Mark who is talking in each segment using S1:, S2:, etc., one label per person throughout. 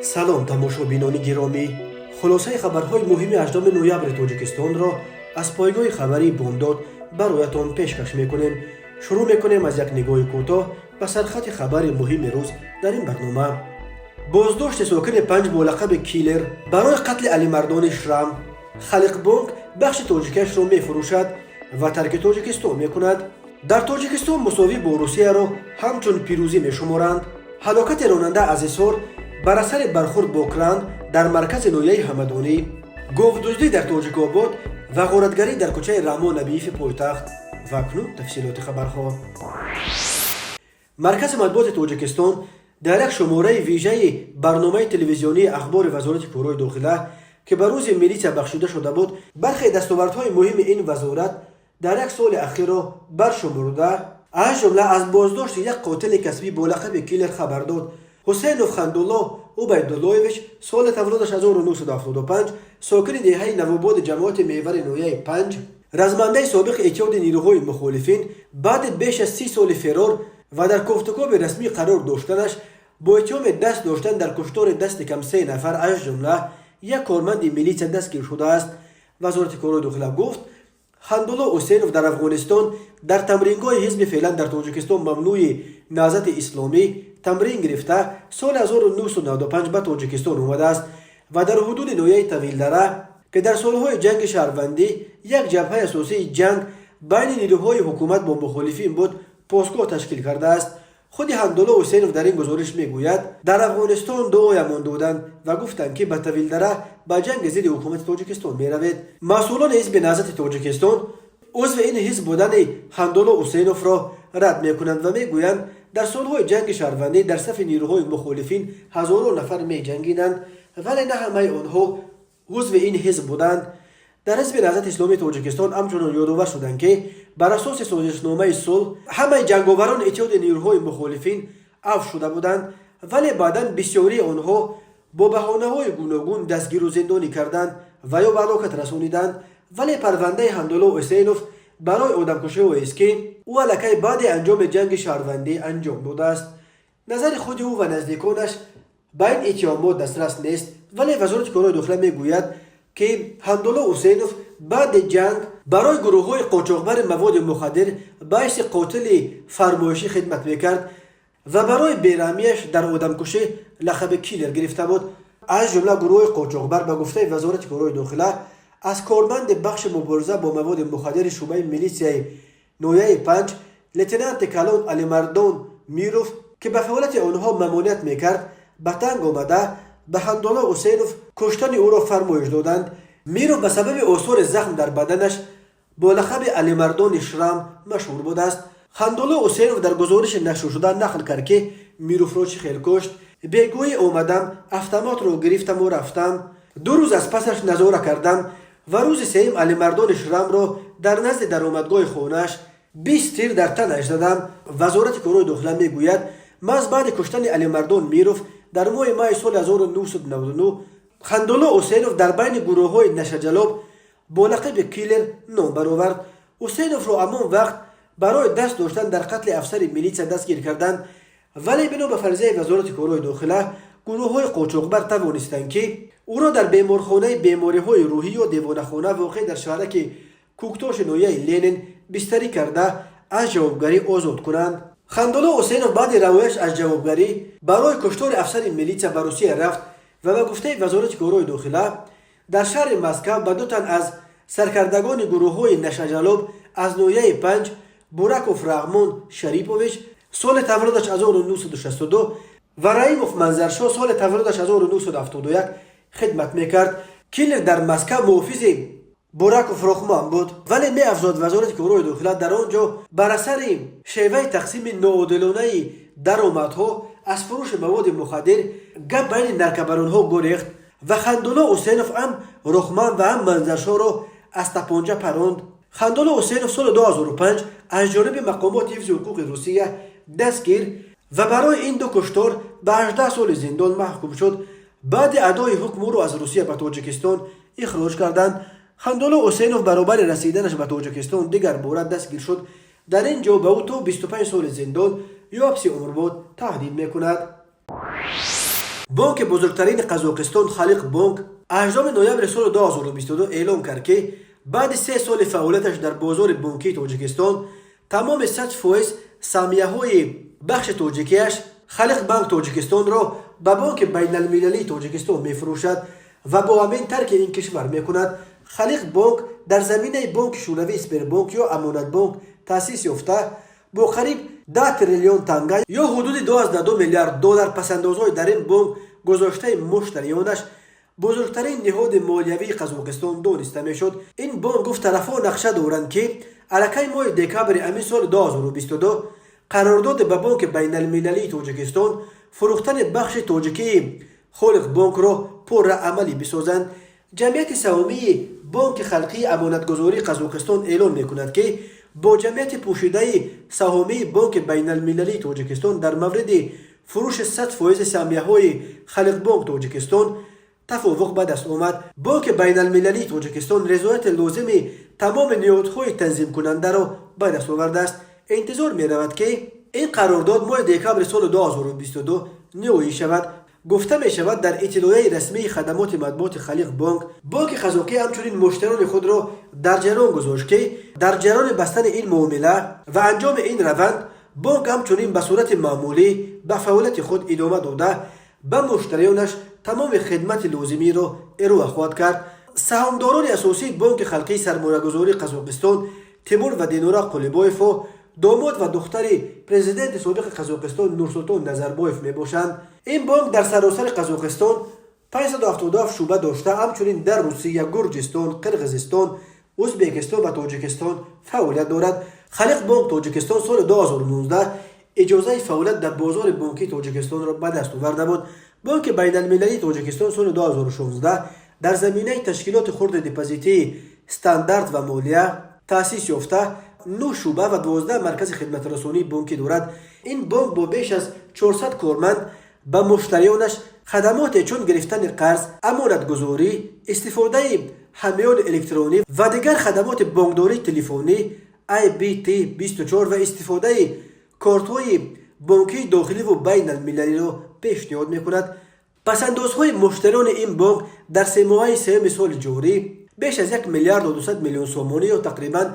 S1: салом тамошобинони гиромӣ, хулосаи хабарҳои муҳими 8 ноябри тоҷикистонро аз пойгоҳи хабари бомдод бароятон пешкаш мекунем. шурӯъ мекунем аз як нигоҳи кӯтоҳ ба сархати хабари муҳими рӯз дар ин барнома. боздошти сокини 5 бо лақаби киллер барои қатли алимардони шрам. халиқбонк бахши тоҷикиашро мефурӯшад ва тарки тоҷикистон мекунад. дар тоҷикистон мусовӣ бо русияро ҳамчун пирӯзӣ мешуморанд. ҳалокати ронанда аз исор бар асари бархурд бо кран дар маркази ноҳияи ҳамадонӣ, говдуздӣ дар тоҷикобод ва ғоратгарӣ дар кӯчаи раҳмо набиифи пойтахт. ва акнун тафсилоти хабарҳо. маркази матбуоти тоҷикистон дар як шумораи вижаи барномаи телевизионии ахбори вазорати корои дохила ки ба рӯзи милитсия бахшида шуда буд, бархе дастовардҳои муҳими ин вазорат дар як соли ахирро баршумурда, аз ҷумла аз боздошти як қотили касбӣ бо лақаби киллер хабар дод. ҳусейнов Хандулло Убайдуллоевич соли таваллудаш 1975, сокини деҳаи Навободи ҷамоати меҳвари ноҳияи 5, размандаи собиқи иттиҳоди нирӯҳои мухолифин, баъди беш аз 30 соли ферор ва дар кофтукоби расмӣ қарор доштанаш, бо иттиҳоми даст доштан дар куштори дасти кам 3 нафар аз ҷумла як корманди милитсия дастгир шудааст. вазорати корои дохила гуфт, Хандулло Ҳусейнов дар Афғонистон дар тамрингоҳи ҳизби феълан дар Тоҷикистон мамнӯи Наҳзати Исломӣ тамрин гирифта соли 1995 ба Тоҷикистон омадааст ва дар ҳудуди ноҳияи Тавилдара, ки дар солҳои ҷанги шаҳрвандӣ як ҷабҳаи асосии ҷанг байни нирӯҳои ҳукумат бо мухолифин буд, постгоҳ ташкил кардааст. худи Хандулло Ҳусейнов дар ин гузориш мегӯяд, дар Афғонистон 2 оямон доданд ва гуфтанд ки ба Тавилдара ба ҷанги зидди ҳукумати Тоҷикистон меравед. масъулони ҳизби Наҳзати Тоҷикистон узви ин ҳизб будани Хандулло Ҳусейновро рад мекунанд ва мегӯянд, дар солҳои ҷанги шаҳрвандӣ дар сафи нирӯҳои мухолифин ҳазорон нафар меҷангиданд, вале на ҳамаи онҳо узви ин ҳизб буданд. дар ҳизби Наҳзати Исломии Тоҷикистон ҳамчунон ёдовар шуданд ки бар асоси созишномаи сулҳ ҳамаи ҷанговарони иттиҳоди нирӯҳои мухолифин афв шуда буданд, вале баъдан бисёрии онҳо бо баҳонаҳои гуногун дастгиру зиндонӣ карданд ва ё ба ҳалокат расониданд. вале парвандаи Хандулло Ҳусейнов барои одамкушиҳоест ки ӯ аллакай баъди анҷоми ҷанги шаҳрвандӣ анҷом додааст. назари худи ӯ ва наздиконаш ба ин иттиҳомот дастрас нест, вале вазорати корои дохила мегӯяд ки Хандулло Ҳусейнов баъди ҷанг барои гурӯҳҳои қочоқбари маводи мухаддир ба ҳайси қотили фармоишӣ хидмат мекард ва барои бераҳмияш дар одамкушӣ лақаби киллер гирифта буд. аз ҷумла гурӯҳи қочоқбар ба гуфтаи вазорати корои дохила аз корманди бахши мубориза бо маводи мухаддири шуъбаи милитсияи ноҳияи 5 лейтенанти калон Алимардон Миров, ки ба фаъолияти онҳо мамоният мекард, ба танг омада ба Хандулло Ҳусейнов куштани ӯро фармоиш доданд. Миров ба сабаби осори захм дар баданаш бо лақаби Алимардони Шрам машҳур будааст. Хандулло Ҳусейнов дар гузориши нашршуда нақл кард ки Мировро чӣ хел кушт. бегӯӣ омадам, автоматро гирифтаму рафтам, 2 рӯз аз пасаш назора кардам ва рӯзи сеюм Алимардони Шрамро дар назди даромадгоҳи хонааш 20 тир дар танаш задам. вазорати корои дохила мегӯяд, маҳз баъди куштани Алимардон Миров дар моҳи майи соли 1999 Хандулло Ҳусейнов дар байни гурӯҳҳои Нашаҷалоб бо лақаби киллер ном баровард. Ҳусейновро ҳамон вақт барои даст доштан дар қатли афсари милитсия дастгир карданд, вале бино ба фарзияи вазорати корои дохила гурӯҳҳои қочоқбар тавонистанд ки ӯро дар беморхонаи бемориҳои рӯҳӣ ё девонахона воқеъ дар шаҳраки Кӯктоши ноҳияи Ленин бистарӣ карда аз ҷавобгарӣ озод кунанд. Хандулло Ҳусейнов баъди равояш аз ҷавобгарӣ барои куштори афсари милитсия ба Русия рафт ва ба гуфтаи вазорати корои дохила дар шаҳри Москав ба 2 тан аз саркардагони гурӯҳҳои Нашаҷалоб аз ноҳияи 5 Бураков Рағмон Шарипович соли таваллудаш 1962 ва Раимов Манзаршо соли таваллудаш 1971 хидмат мекард. киллер дар Москав муҳофизи Бураков Рохмон буд, вале меафзод вазорати корои дохила дар он ҷо бар асари шеваи тақсими ноодилонаи даромадҳо аз фурӯши маводи мухаддир гап байни наркобаронҳо гурехт ва Хандулло Ҳусейнов ҳам Рохмон ва ҳам Манзаршоро аз тапонча паронд. Хандулло Ҳусейнов соли 2005 аз ҷониби мақомоти ҳифзи ҳуқуқи Русия дастгир ва барои ин 2 куштор ба 18 соли зиндон маҳкум шуд. баъди адои ҳукм ӯро аз Русия ба Тоҷикистон ихроҷ карданд. Хандулло Ҳусейнов баробари расиданаш ба Тоҷикистон дигар бора дастгир шуд. дар ин ҷо ба ӯ то 25 соли зиндон ё ҳабси умрбод таҳдид мекунад. بانک بزرگترین قزاقستان خالق بانک 18 نوامبر سال 2022 اعلام کرد که بعد 3 سال فعالیتش در بازار بانکی تاجیکستان تمام 100% سهمیه‌های بخش تاجیکیش خالق بانک تاجیکستان را به بانک بین المللی تاجیکستان می‌فروشد و با همین ترک این کشور می‌کند. خالق بانک در زمینه بانک شوروی اسپر بانک یا امانت بانک تأسیس یافته با قریب 10 تریلیون تنگه یا حدود 12 میلیارد دلار پسندازهای در این بانک گذاشته مشتریانش بزرگترین نهاد مالیوی قزاقستان دانسته میشد. این بانک گفت طرفا نقشه دارند که علاقه ماه دکبر امین سال 2022 قرارداد به بانک بین المللی تاجیکستان فروختن بخش تاجیکی خالق بانک را پر عملی بسازند. جمعیت سهامی بانک خلقی امانتگذاری قزاقستان اعلام میکند که با جمعیت پوشیده سهامی بانک بین المللی تاجیکستان در مورد فروش 100% سهمیه‌های خالق بانک تاجیکستان توافق به دست آمد. بانک بین المللی تاجیکستان رضایت لازم تمام نهادهای تنظیم کننده را به دست آورده است. انتظار می رود که این قرارداد ماه دکبر سال 2022 نهایی شود. گفته می شود در اطلاعیه رسمی خدمات مطبوعات خالق بانک قزاقی همچنین مشتریان خود را در جریان گذاشت که در جریان بستن این معامله و انجام این روند بانک همچنین به صورت معمولی به فعالیت خود ادامه داده به مشتریانش تمام خدمت لازمی را ارائه خواهد کرد. سهامداران اساسی بانک خلقی سرمایه‌گذاری قزاقستان تیمور و دینورا قلیبایف و داماد و دختر پرزیدنت سابق قزاقستان نورسلطان نظربایف می باشند. این بانک در سراسر قزاقستان 577 شعبه داشته همچنین در روسیه، گرجستان، قرقیزستان، ازبکستان و تاجیکستان فعالیت دارد. خالق بانک تاجیکستان سال 2019 اجازه فعالیت در بازار بانکی تاجیکستان را به دست آورده بود. بانک بین المللی تاجیکستان سال 2016 در زمینه تشکیلات خرد دپوزیتی استاندارد و مالیه تأسیس یافته 9 شعبه و 12 مرکز خدمت رسانی بانکی دارد. این بانک با بیش از 400 کارمند به مشتریانش خدمات چون گرفتن قرض، امانتگذاری، استفاده حمیان الکترونی و دیگر خدمات بانکداری تلفنی IBT24 و استفاده کارت‌های بانکی داخلی و بین المللی را پیشنهاد می‌کند. پسندازهای مشتریان این بانک در 3 ماهه سوم سال جاری بیش از 1 میلیارد و 200 میلیون سومانی یا تقریباً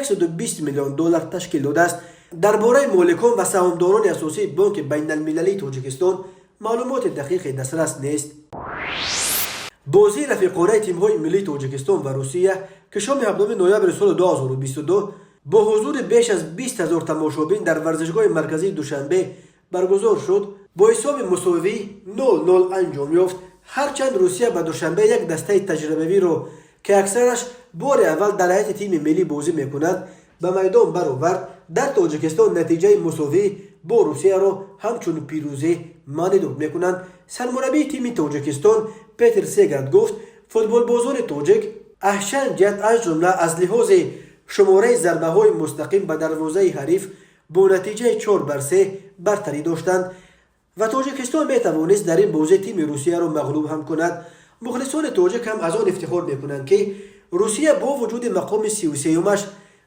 S1: 120 میلیون دلار تشکیل داده است. درباره مالکان و سهامداران اساسی بانک بین المللی تاجیکستان معلومات دقیق دسترس نیست. بازی رفیقانه تیم‌های ملی تاجیکستان و روسیه که شام 7 نوامبر سال 2022 با حضور بیش از 20,000 تماشابین در ورزشگاه مرکزی دوشنبه برگزار شد با حساب مساوی 0-0 انجام یافت. هرچند روسیه به دوشنبه یک دسته تجربوی را که اکثرش بار اول در هیئت تیم ملی بازی میکند به میدان برآورد، در تاجیکستان نتیجه مساوی با روسیه را همچون پیروزی مانند میکنند. سرمربی تیم تاجیکستان پیتر سیگرد گفت فوتبال بازان تاجیک احسن جهت از جمله از لحاظ شماره ضربه های مستقیم به دروازه حریف با نتیجه 4-3 برتری داشتند و تاجیکستان می توانست در این بازی تیم روسیه را مغلوب هم کند. مخلصان تاجیک هم از آن افتخار میکنند که روسیه با وجود مقام 33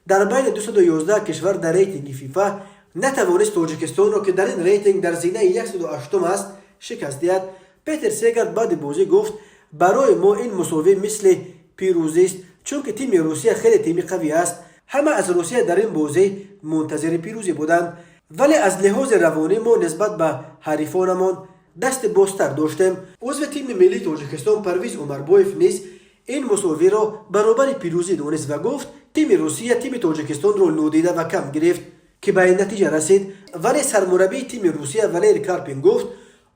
S1: در بین 211 کشور در ریتینگ فیفا نتوانست تاجیکستان را که در این ریتینگ در زینه 108 است شکست دهد. پیتر سیگرد بعد بازی گفت برای ما این مساوی مثل پیروزی است چون که تیم روسیه خیلی تیم قوی است. همه از روسیه در این بازی منتظر پیروزی بودند ولی از لحاظ روانی ما نسبت به حریفانمان دست بازتر داشتیم. عضو تیم ملی تاجیکستان پرویز عمربایف نیز این مساوی را برابر پیروزی دانست و گفت تیم روسیه تیم تاجیکستان را نادیده و کم گرفت که به این نتیجه رسید. ولی سرمربی تیم روسیه والری کارپین گفت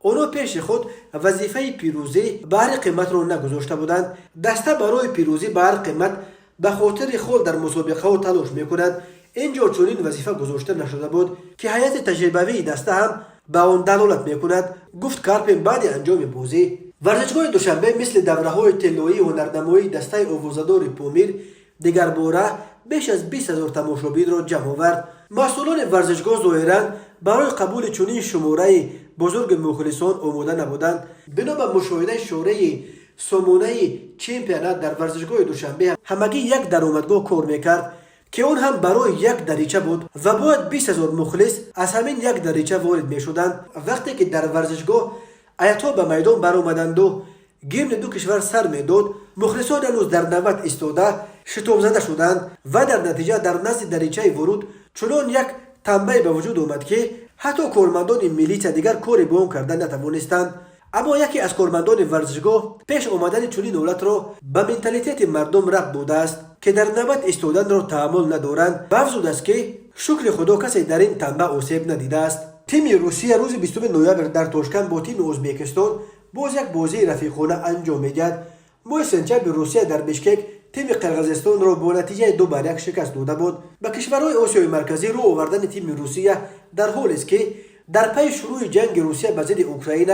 S1: آنها پیش خود وظیفه پیروزی به هر قیمت را نگذاشته بودند. دسته برای پیروزی به هر قیمت به خاطر خود در مسابقه ها تلاش میکند. اینجا چنین وظیفه گذاشته نشده بود که هیئت تجربوی دسته هم به آن دلالت میکند، گفت کارپین بعد انجام بازی. ورزشگاه دوشنبه مثل دوره های طلایی و هنرنمایی دسته آوازه‌دار پامیر دیگر باره بیش از 20,000 تماشابین را جمع آورد. مسئولان ورزشگاه ظاهراً برای قبول چنین شماره بزرگ مخلصان آماده نبودند. بنا به مشاهده شورای سامانه چمپیونات در ورزشگاه دوشنبه همگی یک درآمدگاه کار میکرد که اون هم برای یک دریچه بود و باید 20,000 مخلص از همین یک دریچه وارد میشدند. وقتی که در ورزشگاه ایتها به میدان برآمدند و گیمن دو کشور سر میداد. مخلصان هنوز در نوبت ایستاده شتاب زده شدند و در نتیجه در نزد دریچه ورود چنان یک تنبیه به وجود آمد که حتی کارمندان میلیچ دیگر کاری به آن کردن نتوانستند. اما یکی از کارمندان ورزشگاه پیش آمدن چنین حالت را به منتالیته مردم ربط داده است که در نوبت ایستادن را تحمل ندارند و افزوده است که شکر خدا کسی در این تنبیه آسیب ندیده است. تیم روسیه روز 20 نوامبر در تاشکند با تیم ازبکستان باز یک بازی رفیقانه انجام میدهد. ماه سپتامبر روسیه در بشکک تیم قرقیزستان را با نتیجه 2-1 شکست داده بود. به کشورهای آسیای مرکزی رو آوردن تیم روسیه در حالی است که در پی شروع جنگ روسیه به ضد اوکراین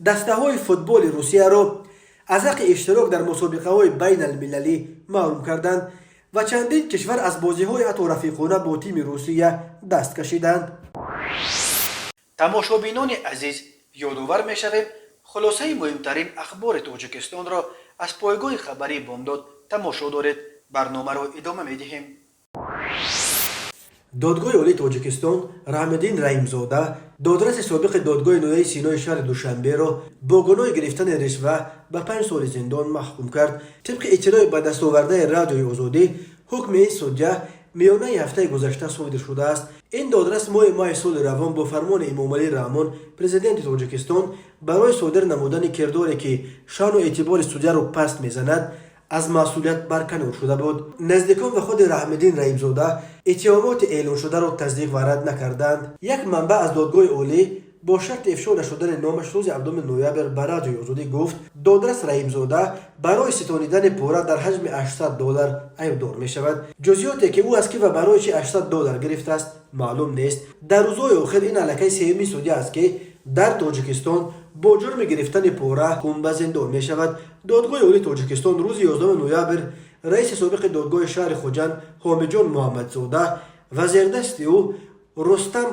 S1: دسته های فوتبال روسیه را از حق اشتراک در مسابقه های بین المللی محروم کردند و چندین کشور از بازی های حتی رفیقانه با تیم روسیه دست کشیدند. تماشابینان عزیز، یادآور می‌شویم خلاصه مهمترین اخبار تاجیکستان را از پایگاه خبری بامداد تماشا دارید. برنامه را ادامه می‌دهیم. دادگاه عالی تاجیکستان رحم‌الدین رحیم‌زاده دادرس سابق دادگاه نهایی سینای شهر دوشنبه را با گناه گرفتن رشوه به 5 سال زندان محکوم کرد. طبق اطلاع به دست آورده رادیوی آزادی، حکم این سودجه میانه هفته گذشته صادر شده است. این دادرس ماه سال روان با فرمان امامعلی رحمان پرزیدنت تاجیکستان برای صادر نمودن کرداری که شان و اعتبار سودجه را پست میزند از مسئولیت برکنار شده بود. نزدیکان و خود رحم‌الدین رحیم‌زاده اتهامات اعلام شده را تصدیق و رد نکردند. یک منبع از دادگاه عالی با شرط افشا نشدن نامش روز 7 نوامبر به رادیوی آزادی گفت دادرس رحیم‌زاده برای ستانیدن پوره در حجم $800 ایبدار می شود. جزئیاتی که او از کی و برای چه $800 گرفته است معلوم نیست. در روزهای آخر این علاقه سومی سودی است که در تاجیکستان با جرم گرفتن پوره به زندان می شود. دادگاه عالی تاجیکستان روز 11 نوامبر رئیس سابق دادگاه شهر خوجند حامدجان محمدزاده و زیردست او رستم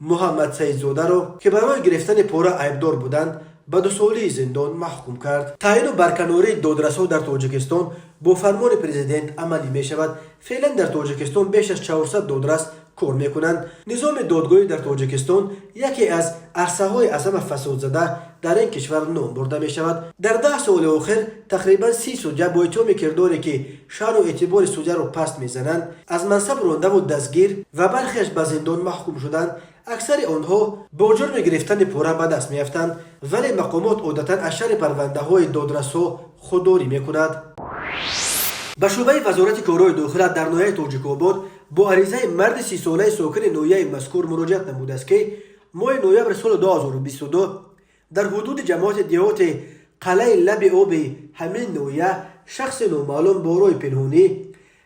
S1: محمد سیدزاده را که برای گرفتن پوره ایبدار بودند به 2 ساله زندان محکوم کرد. تعیین و برکناری دادرس‌ها در تاجیکستان با فرمان پرزیدنت عملی می شود. فعلا در تاجیکستان بیش از 400 دادرس کار میکنند. نظام دادگاهی در تاجیکستان یکی از عرصه‌های اعظم فساد زده در این کشور نام برده می شود. در 10 سال آخر تقریبا 30 سودجه با اتهام کرداری که شان و اعتبار سودجه را پست میزنند از منصب رانده و دستگیر و برخیش به زندان محکوم شدند. اکثر آنها با جرم گرفتن پوره به دست میافتند ولی مقامات عادتا از شر پرونده های دادرس‌ها خودداری میکند. به شعبه وزارت کارهای داخله در ناحیه تاجیک‌آباد با عریضه مرد 30 ساله ساکن ناحیه مذکور مراجعت نموده است که ماه نوامبر سال 2022 در حدود جماعت دیهات قلعه لب آب همین ناحیه شخص نامعلوم با رای پنهانی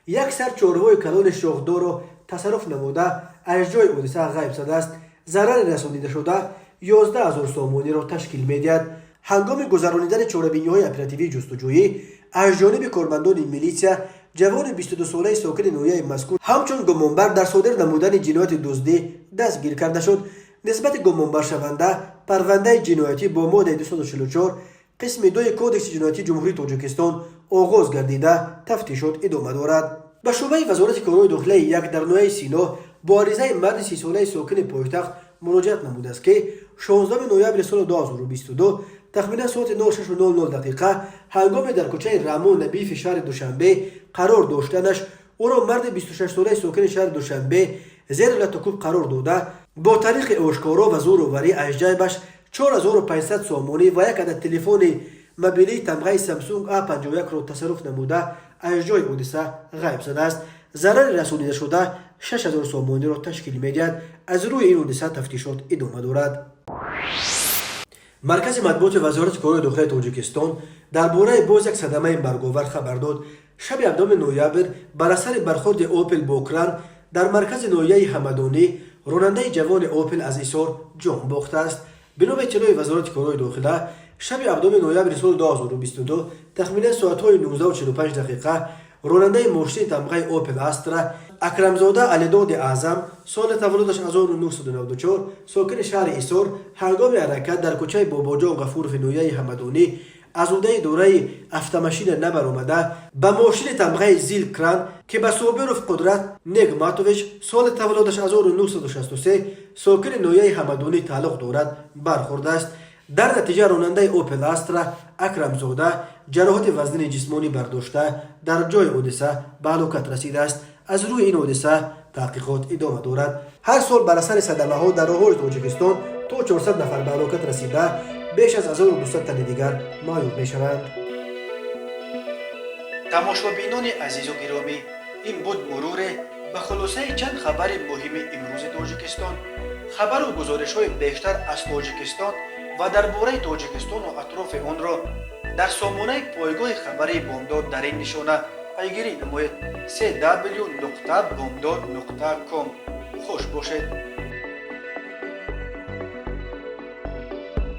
S1: یک سر چهاره‌های کلان شاخدار را تصرف نموده از جای حادثه غیب شده است. ضرر رسانیده شده 11,000 سامانی را تشکیل می‌دهد. هنگام گذرانیدن چاره‌بینی‌های اپراتیوی جستجویی از جانب کارمندان میلیشیا جوان 22 ساله ساکن ناحیه مذکور همچون گمانبر در صادر نمودن جنایت دزدی دستگیر کرده شد. نسبت گمانبر شونده پرونده جنایتی با ماده 244 قسم 2 کدکس جنایتی جمهوری تاجیکستان آغاز گردیده تفتیشات ادامه دارد. به شعبه وزارت کارهای داخله یک در ناحیه سینا با عریضه مرد 30 ساله ساکن پایتخت مراجعت نموده است که 16 نوامبر سال 2022 تخمینا ساعت 9:00 هنگام در کوچه رامون نبیف شهر دوشنبه قرار داشتنش او را مرد 26 ساله ساکن شهر دوشنبه زیر لطکوب قرار داده با طریق آشکارا و زورآوری از جیبش 4500 سامانی و یک عدد تلفن موبیلی تمغه سامسونگ A51 را تصرف نموده از جای حادثه غیب شده است. ضرر رسانیده شده 6000 سامانی را تشکیل می‌دهد. از روی این حادثه تفتیشات ادامه دارد. مرکز مطبوعات وزارت کارهای داخلی تاجیکستان درباره باز یک صدمه برگاور خبر داد. شب 7 نوامبر بر اثر برخورد اوپل با کران در مرکز ناحیه همدانی راننده جوان اوپل از ایثار جان باخته است. بنا به اطلاع وزارت کارهای داخلی شب 7 نوامبر سال 2022 تخمینا ساعت‌های 19:45 راننده ماشین تمغه اوپل استرا اکرمزاده علیداد اعظم سال تولدش 1994 ساکن شهر ایثار هنگام حرکت در کوچه باباجان غفور ناحیه همدانی از عهده دوره автомاشین نبرآمده به ماشین تمغه زیل کران که به صابروف قدرت نگماتوویچ سال تولدش 1963 ساکن ناحیه همدانی تعلق دارد برخورده است. дар натиҷа ронандаи опел астра акрамзода ҷароҳати вазнини ҷисмонӣ бардошта дар ҷои ҳодиса ба ҳалокат расидааст. аз рӯи ин ҳодиса таҳқиқот идома дорад. ҳар сол бар асари садамаҳо дар роҳҳои тоҷикистон то 400 нафар ба ҳалокат расида беш аз 1200 тани дигар маъёб мешаванд. тамошобинони азизу гиромӣ, ин буд муруре ба хулосаи чанд хабари муҳими имрӯзи тоҷикистон. хабару гузоришҳои бештар аз тоҷикистон ва дар бораи тоҷикистону атрофи онро дар сомонаи пойгоҳи хабари бомдод дар ин нишона пайгирӣ намоед: www.bomdod.com. хуш бошед.